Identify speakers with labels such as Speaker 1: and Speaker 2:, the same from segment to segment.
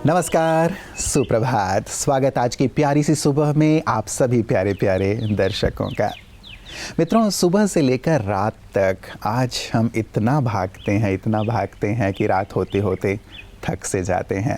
Speaker 1: नमस्कार, सुप्रभात। स्वागत आज की प्यारी सी सुबह में आप सभी प्यारे प्यारे दर्शकों का। मित्रों, सुबह से लेकर रात तक आज हम इतना भागते हैं कि रात होते होते थक से जाते हैं।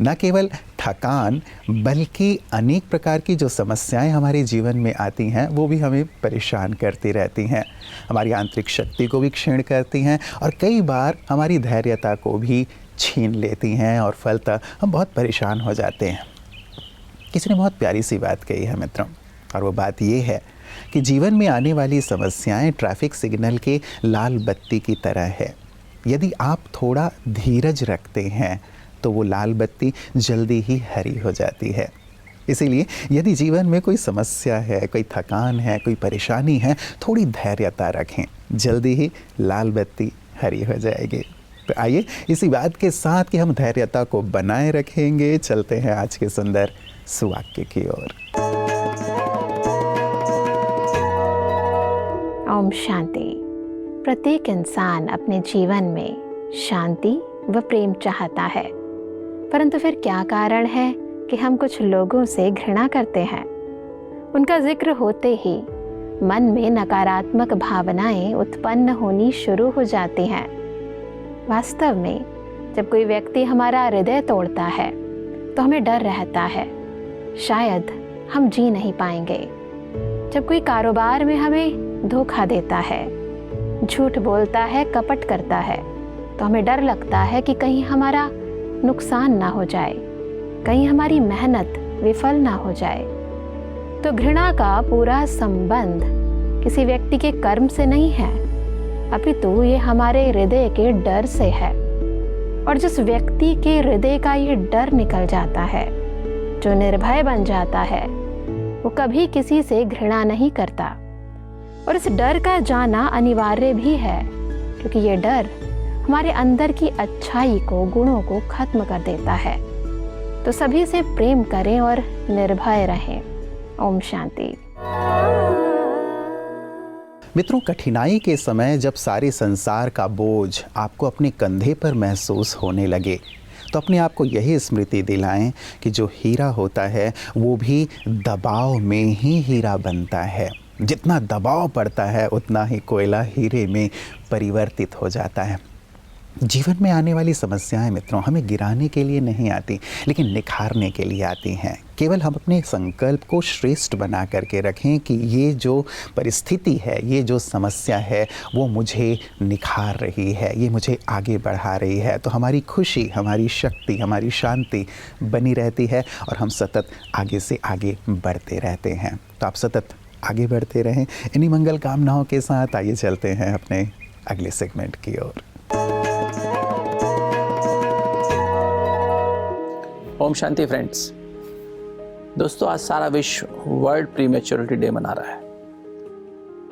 Speaker 1: न केवल थकान बल्कि अनेक प्रकार की जो समस्याएं हमारे जीवन में आती हैं वो भी हमें परेशान करती रहती हैं, हमारी आंतरिक शक्ति को भी क्षीण करती हैं और कई बार हमारी धैर्यता को भी छीन लेती हैं और फलतः हम बहुत परेशान हो जाते हैं। किसी ने बहुत प्यारी सी बात कही है मित्रों, और वो बात ये है कि जीवन में आने वाली समस्याएं ट्रैफिक सिग्नल के लाल बत्ती की तरह है। यदि आप थोड़ा धीरज रखते हैं तो वो लाल बत्ती जल्दी ही हरी हो जाती है। इसीलिए यदि जीवन में कोई समस्या है, कोई थकान है, कोई परेशानी है, थोड़ी धैर्यता रखें, जल्दी ही लाल बत्ती हरी हो जाएगी। तो आइए इसी बात के साथ कि हम धैर्यता को बनाए रखेंगे, चलते हैं आज के सुंदर सुवाक्य की ओर।
Speaker 2: ओम शांति। प्रत्येक इंसान अपने जीवन में शांति व प्रेम चाहता है, परंतु फिर क्या कारण है कि हम कुछ लोगों से घृणा करते हैं। उनका जिक्र होते ही मन में नकारात्मक भावनाएं उत्पन्न होनी शुरू हो जाती हैं। वास्तव में जब कोई व्यक्ति हमारा हृदय तोड़ता है तो हमें डर रहता है, शायद हम जी नहीं पाएंगे। जब कोई कारोबार में हमें धोखा देता है, झूठ बोलता है, कपट करता है, तो हमें डर लगता है कि कहीं हमारा नुकसान ना हो जाए, कहीं हमारी मेहनत विफल ना हो जाए। तो घृणा का पूरा संबंध किसी व्यक्ति के कर्म से नहीं है, अपितु ये हमारे हृदय के डर से है। और जिस व्यक्ति के हृदय का ये डर निकल जाता है, जो निर्भय बन जाता है, वो कभी किसी से घृणा नहीं करता। और इस डर का जाना अनिवार्य भी है, क्योंकि ये डर हमारे अंदर की अच्छाई को, गुणों को खत्म कर देता है। तो सभी से प्रेम करें और निर्भय रहें। ओम शांति।
Speaker 1: मित्रों, कठिनाई के समय जब सारे संसार का बोझ आपको अपने कंधे पर महसूस होने लगे तो अपने आप को यही स्मृति दिलाएं कि जो हीरा होता है वो भी दबाव में ही हीरा बनता है। जितना दबाव पड़ता है उतना ही कोयला हीरे में परिवर्तित हो जाता है। जीवन में आने वाली समस्याएं मित्रों हमें गिराने के लिए नहीं आती, लेकिन निखारने के लिए आती हैं। केवल हम अपने संकल्प को श्रेष्ठ बना करके रखें कि ये जो परिस्थिति है, ये जो समस्या है, वो मुझे निखार रही है, ये मुझे आगे बढ़ा रही है, तो हमारी खुशी, हमारी शक्ति, हमारी शांति बनी रहती है और हम सतत आगे से आगे बढ़ते रहते हैं। तो आप सतत आगे बढ़ते रहें। इन्हीं मंगल कामनाओं के साथ आइए चलते हैं अपने अगले सेगमेंट की ओर।
Speaker 3: ओम शांति फ्रेंड्स। दोस्तों, आज सारा विश्व वर्ल्ड प्रीमेच्योरिटी डे मना रहा है।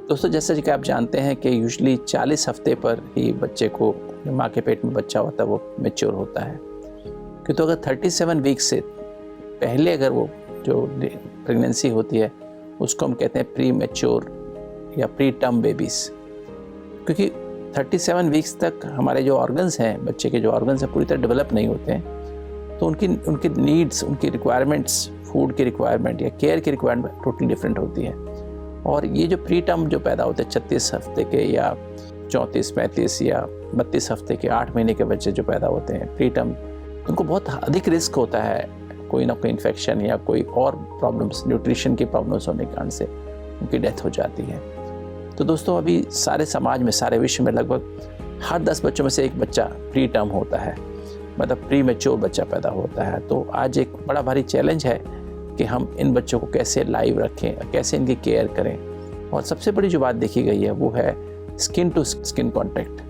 Speaker 3: दोस्तों, जैसे कि आप जानते हैं कि यूजुअली 40 हफ्ते पर ही बच्चे को, माँ के पेट में बच्चा होता है, वो मैच्योर होता है। क्योंकि अगर 37 वीक से पहले अगर वो जो प्रेगनेंसी होती है उसको हम कहते हैं प्री मैच्योर या प्री टर्म बेबीज़। क्योंकि 37 वीक्स तक हमारे जो ऑर्गन्स हैं, बच्चे के जो ऑर्गन्स हैं, पूरी तरह डेवलप नहीं होते हैं। तो उनकी नीड्स, उनकी रिक्वायरमेंट्स, फूड की रिक्वायरमेंट या केयर की रिक्वायरमेंट टोटली डिफरेंट होती है। और ये जो प्री टर्म जो पैदा होते हैं 36 हफ्ते के या 34, 35 या 32 हफ्ते के 8 महीने के बच्चे जो पैदा होते हैं प्री टर्म, उनको बहुत अधिक रिस्क होता है कोई ना कोई इन्फेक्शन या कोई और प्रॉब्लम्स, न्यूट्रिशन की प्रॉब्लम्स होने के कारण से उनकी डेथ हो जाती है। तो दोस्तों, अभी सारे समाज में, सारे विश्व में लगभग हर 10 बच्चों में से एक बच्चा प्री टर्म होता है, मतलब प्री मैच्योर बच्चा पैदा होता है। तो आज एक बड़ा भारी चैलेंज है कि हम इन बच्चों को कैसे लाइव रखें, कैसे इनकी केयर करें। और सबसे बड़ी जो बात देखी गई है वो है स्किन टू स्किन कॉन्टैक्ट,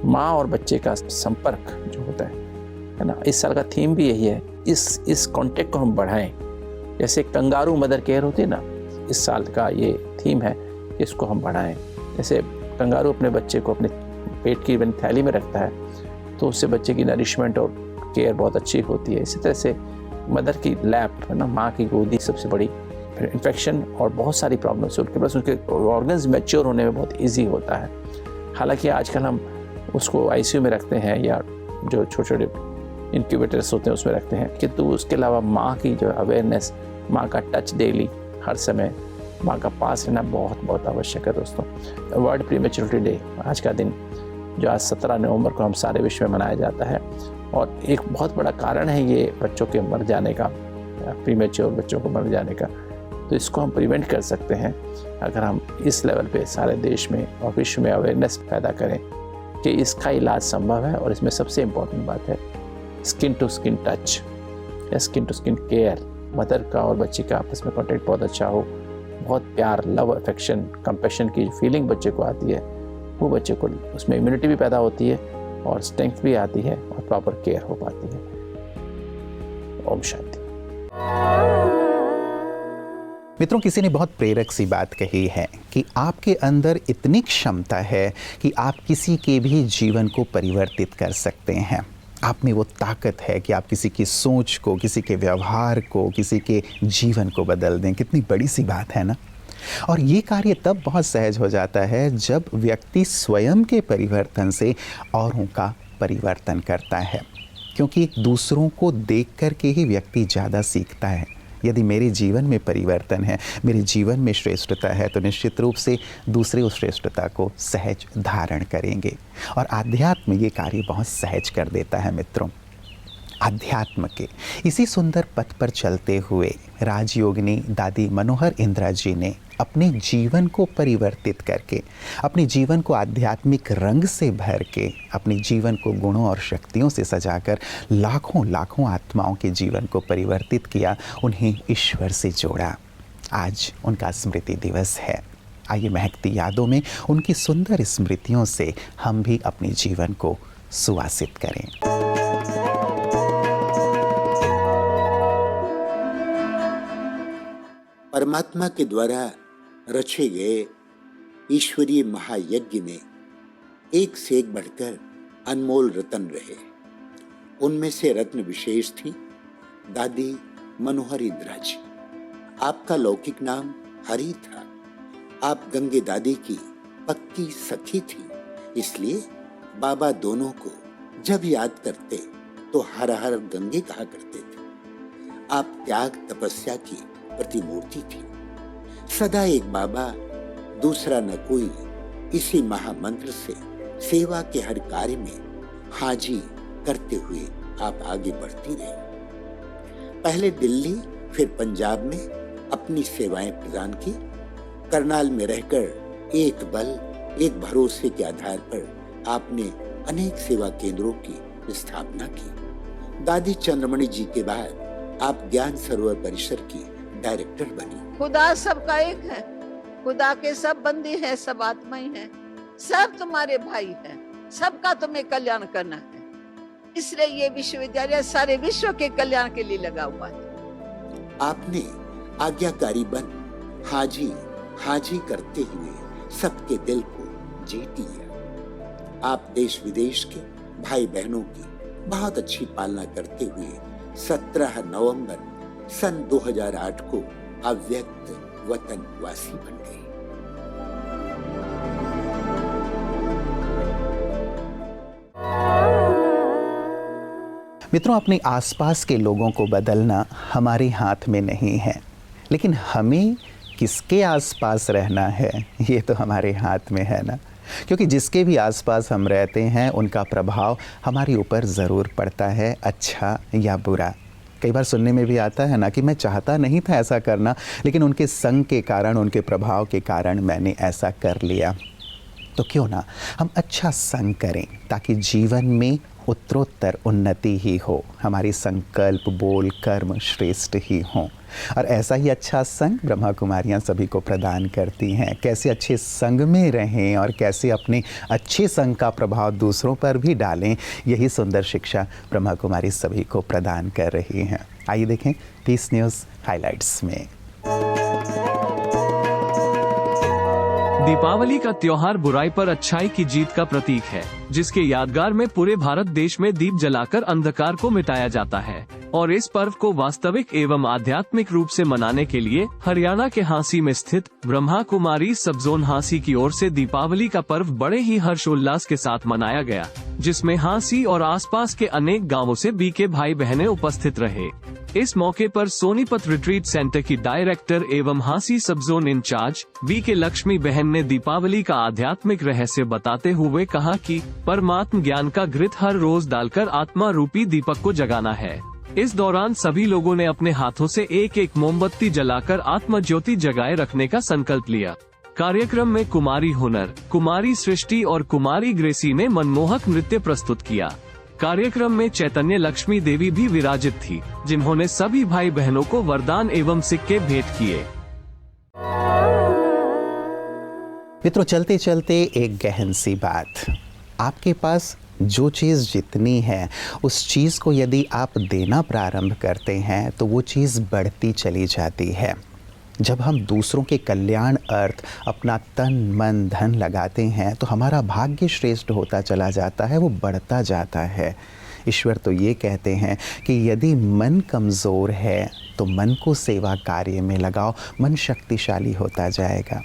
Speaker 3: माँ और बच्चे का संपर्क जो होता है ना। इस साल का थीम भी यही है, इस कॉन्टैक्ट को हम बढ़ाएं। जैसे कंगारू मदर केयर होती है ना, इस साल का ये थीम है कि इसको हम बढ़ाएं। जैसे कंगारू अपने बच्चे को अपने पेट की बनी थैली में रखता है तो उससे बच्चे की नरिशमेंट और केयर बहुत अच्छी होती है। इसी तरह से मदर की लैप है ना, माँ की गोदी सबसे बड़ी इन्फेक्शन और बहुत सारी प्रॉब्लम्स है उनके पास, उनके ऑर्गन्स मैच्योर होने में बहुत ईजी होता है। हालांकि आजकल हम उसको आईसीयू में रखते हैं या जो छोटे छोटे इंक्यूबेटर्स होते हैं उसमें रखते हैं, किंतु उसके अलावा माँ की जो अवेयरनेस, माँ का टच डेली, हर समय माँ का पास रहना बहुत बहुत आवश्यक है दोस्तों। वर्ल्ड प्रीमेच्योरिटी डे, आज का दिन जो आज 17 नवंबर को हम सारे विश्व में मनाया जाता है, और एक बहुत बड़ा कारण है ये बच्चों के मर जाने का, प्रीमेच्योर बच्चों को मर जाने का। तो इसको हम प्रिवेंट कर सकते हैं अगर हम इस लेवल पे सारे देश में और विश्व में अवेयरनेस पैदा करें कि इसका इलाज संभव है। और इसमें सबसे इम्पोर्टेंट बात है स्किन टू स्किन टच या skin to skin care. Mother का और बच्चे का आपस में कॉन्टेक्ट बहुत अच्छा हो, बहुत प्यार, लव, अफेक्शन, कंपैशन की फीलिंग बच्चे को आती है, वो बच्चे को उसमें इम्यूनिटी भी पैदा होती है और स्ट्रेंथ भी आती है और प्रॉपर केयर हो पाती है। ओम शांति।
Speaker 1: मित्रों, किसी ने बहुत प्रेरक सी बात कही है कि आपके अंदर इतनी क्षमता है कि आप किसी के भी जीवन को परिवर्तित कर सकते हैं। आप में वो ताकत है कि आप किसी की सोच को, किसी के व्यवहार को, किसी के जीवन को बदल दें। कितनी बड़ी सी बात है ना। और ये कार्य तब बहुत सहज हो जाता है जब व्यक्ति स्वयं के परिवर्तन से औरों का परिवर्तन करता है, क्योंकि दूसरों को देख कर के ही व्यक्ति ज़्यादा सीखता है। यदि मेरे जीवन में परिवर्तन है, मेरे जीवन में श्रेष्ठता है, तो निश्चित रूप से दूसरे उस श्रेष्ठता को सहज धारण करेंगे। और आध्यात्म ये कार्य बहुत सहज कर देता है मित्रों। अध्यात्म के इसी सुंदर पथ पर चलते हुए राजयोगिनी दादी मनोहर इंदिरा जी ने अपने जीवन को परिवर्तित करके, अपने जीवन को आध्यात्मिक रंग से भर के, अपने जीवन को गुणों और शक्तियों से सजाकर लाखों लाखों आत्माओं के जीवन को परिवर्तित किया, उन्हें ईश्वर से जोड़ा। आज उनका स्मृति दिवस है। आइए महकती यादों में उनकी सुंदर स्मृतियों से हम भी अपने जीवन को सुवासित करें।
Speaker 4: परमात्मा के द्वारा रचे गए ईश्वरीय महायज्ञ में एक से एक बढ़कर अनमोल रत्न रहे। उनमें से रत्न विशेष थी दादी मनोहर इंदिरा जी। आपका लौकिक नाम हरि था। आप गंगे दादी की पक्की सखी थी, इसलिए बाबा दोनों को जब याद करते तो हर हर गंगे कहा करते थे। आप त्याग तपस्या की प्रतिमूर्ति थी। सदा एक बाबा दूसरा न कोई, इसी महामंत्र से सेवा के हर कार्य में हाजी करते हुए आप आगे बढ़ती रही। पहले दिल्ली फिर पंजाब में अपनी सेवाएं प्रदान की। करनाल में रहकर एक बल एक भरोसे के आधार पर आपने अनेक सेवा केंद्रों की स्थापना की। दादी चंद्रमणि जी के बाद आप ज्ञान सरोवर परिसर की डायरेक्टर बनी।
Speaker 5: खुदा सबका एक है, खुदा के सब बंदे हैं, सब आत्माएं हैं, सब तुम्हारे भाई हैं, सबका तुम्हें कल्याण करना है। इसलिए ये विश्वविद्यालय सारे विश्व के कल्याण के लिए लगा हुआ है।
Speaker 4: आपने आज्ञाकारी बन हाजी हाजी करते हुए सबके दिल को जीत लिया। आप देश विदेश के भाई बहनों की बहुत अच्छी पालना करते हुए 17 नवंबर सन 2008 को अव्यक्त वतन वासी बन गए।
Speaker 1: मित्रों, अपने आसपास के लोगों को बदलना हमारे हाथ में नहीं है, लेकिन हमें किसके आसपास रहना है ये तो हमारे हाथ में है ना। क्योंकि जिसके भी आसपास हम रहते हैं उनका प्रभाव हमारे ऊपर ज़रूर पड़ता है, अच्छा या बुरा। कई बार सुनने में भी आता है ना कि मैं चाहता नहीं था ऐसा करना, लेकिन उनके संग के कारण, उनके प्रभाव के कारण मैंने ऐसा कर लिया। तो क्यों ना हम अच्छा संग करें ताकि जीवन में उत्तरोत्तर उन्नति ही हो, हमारी संकल्प, बोल, कर्म श्रेष्ठ ही हों। और ऐसा ही अच्छा संग ब्रह्मा कुमारियाँ सभी को प्रदान करती हैं। कैसे अच्छे संग में रहें और कैसे अपने अच्छे संग का प्रभाव दूसरों पर भी डालें, यही सुंदर शिक्षा ब्रह्मा कुमारी सभी को प्रदान कर रही हैं। आइए देखें पीस न्यूज़ हाइलाइट्स में।
Speaker 6: दीपावली का त्योहार बुराई पर अच्छाई की जीत का प्रतीक है, जिसके यादगार में पूरे भारत देश में दीप जलाकर अंधकार को मिटाया जाता है। और इस पर्व को वास्तविक एवं आध्यात्मिक रूप से मनाने के लिए हरियाणा के हांसी में स्थित ब्रह्मा कुमारी सब जोन हांसी की ओर से दीपावली का पर्व बड़े ही हर्षोल्लास के साथ मनाया गया। जिसमें हांसी और आसपास के अनेक गांवों से बीके भाई बहनें उपस्थित रहे। इस मौके पर सोनीपत रिट्रीट सेंटर की डायरेक्टर एवं हांसी सब जोन इंचार्ज बीके लक्ष्मी बहन ने दीपावली का आध्यात्मिक रहस्य बताते हुए कहा कि परमात्म ज्ञान का घृत हर रोज डालकर आत्मा रूपी दीपक को जगाना है। इस दौरान सभी लोगों ने अपने हाथों से एक एक मोमबत्ती जलाकर आत्म ज्योति जगाए रखने का संकल्प लिया। कार्यक्रम में कुमारी हुनर, कुमारी सृष्टि और कुमारी ग्रेसी ने मनमोहक नृत्य प्रस्तुत किया। कार्यक्रम में चैतन्य लक्ष्मी देवी भी विराजित थी, जिन्होंने सभी भाई बहनों को वरदान एवं सिक्के भेंट किए।
Speaker 1: मित्रों, चलते चलते एक गहन सी बात, आपके पास जो चीज़ जितनी है उस चीज़ को यदि आप देना प्रारंभ करते हैं तो वो चीज़ बढ़ती चली जाती है। जब हम दूसरों के कल्याण अर्थ अपना तन मन धन लगाते हैं तो हमारा भाग्य श्रेष्ठ होता चला जाता है, वो बढ़ता जाता है। ईश्वर तो ये कहते हैं कि यदि मन कमज़ोर है तो मन को सेवा कार्य में लगाओ, मन शक्तिशाली होता जाएगा।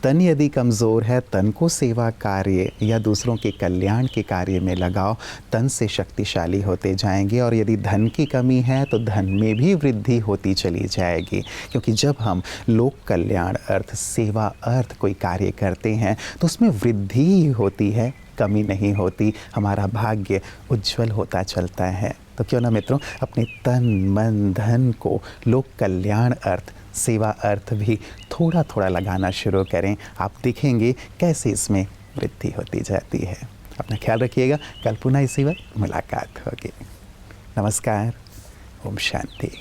Speaker 1: तन यदि कमज़ोर है, तन को सेवा कार्य या दूसरों के कल्याण के कार्य में लगाओ, तन से शक्तिशाली होते जाएंगे। और यदि धन की कमी है तो धन में भी वृद्धि होती चली जाएगी, क्योंकि जब हम लोक कल्याण अर्थ सेवा अर्थ कोई कार्य करते हैं तो उसमें वृद्धि ही होती है, कमी नहीं होती। हमारा भाग्य उज्जवल होता चलता है। तो क्यों ना मित्रों, अपने तन मन धन को लोक कल्याण अर्थ सेवा अर्थ भी थोड़ा थोड़ा लगाना शुरू करें। आप देखेंगे कैसे इसमें वृद्धि होती जाती है। अपना ख्याल रखिएगा। कल पुनः इसी वक्त मुलाकात होगी। नमस्कार। ओम शांति।